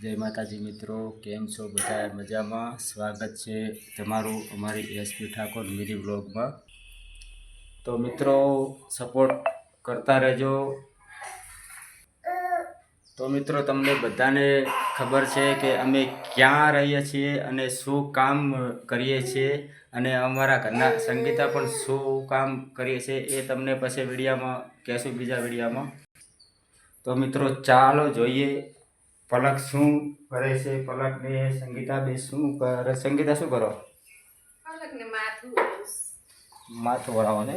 જય માતાજી મિત્રો, કેમ છો બધા? મજામાં? સ્વાગત છે તમારું અમારી એસપી ઠાકોર મિની બ્લોગમાં. તો મિત્રો સપોર્ટ કરતા રહેજો. તો મિત્રો તમને બધાને ખબર છે કે અમે ક્યાં રહીએ છીએ અને શું કામ કરીએ છીએ, અને અમારા ઘરના સંગીતા પણ શું કામ કરીએ છીએ એ તમને પછી વિડીયોમાં કહેશું, બીજા વિડીયોમાં. તો મિત્રો ચાલો જોઈએ પલક શું કરે છે. પલક ને સંગીતા બે શું કરે? સંગીતા શું કરો? પલક ને માથું વળાવો ને.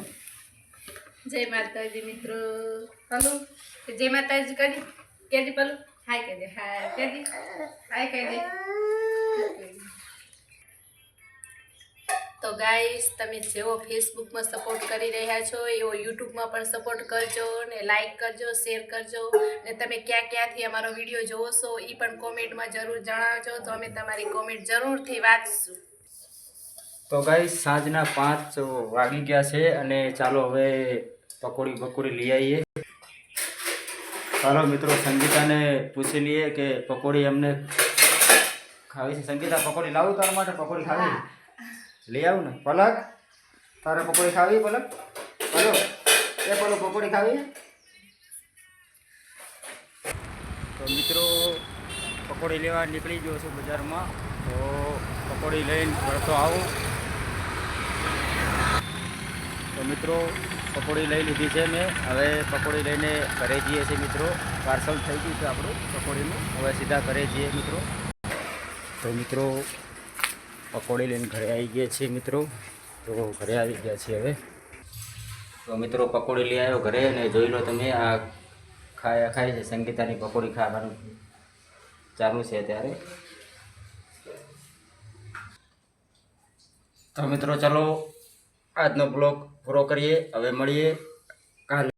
જય માતાજી મિત્રો. હલો, જય માતાજી કરી કેદી પલુ હાય કહી દે. હાય કેદી હાય કહી દે. તો ગાઈસ, તમે જેવો ફેસબુકમાં સપોર્ટ કરી રહ્યા છો એવો યુટ્યુબમાં પણ સપોર્ટ કરજો, ને લાઈક કરજો, શેર કરજો, ને તમે ક્યાંથી અમારો વિડીયો જોવો છો એ પણ કોમેન્ટમાં જરૂર જણાવજો, તો અમે તમારી કોમેન્ટ જરૂરથી વાંચશું. તો ગાઈસ, સાંજના 5 વાગી ગયા છે અને ચાલો હવે પકોડી લઈ આવીએ. ચાલો મિત્રો સંગીતાને પૂછી લઈએ કે પકોડી એમને ખાવી છે. સંગીતા, પકોડી લાવું તારા માટે? પકોડી ખાવી? લઈ આવું ને. પલક, તારે પકોડી ખાવી? પલક, હલો એ પલક, પકોડી ખાવી? તો મિત્રો પકોડી લેવા નીકળી ગયો છું બજારમાં. તો પકોડી લઈને વળતો આવું. તો મિત્રો પકોડી લઈ લીધી છે મેં. હવે પકોડી લઈને ઘરે જઈએ છીએ મિત્રો. પાર્સલ થઈ ગયું છે આપણું પકોડીનું. હવે સીધા ઘરે જઈએ મિત્રો. તો મિત્રો પકોડી લઈને ઘરે આવી ગયા છીએ મિત્રો. તો ઘરે આવી ગયા છીએ હવે. તો મિત્રો પકોડી લઈ આવ્યો ઘરે, અને જોઈ લો તમે, આ ખાય છે. સંગીતાની પકોડી ખાવાનું ચાલુ છે અત્યારે. તો મિત્રો ચલો આજનો બ્લોગ પૂરો કરીએ. હવે મળીએ કાલે.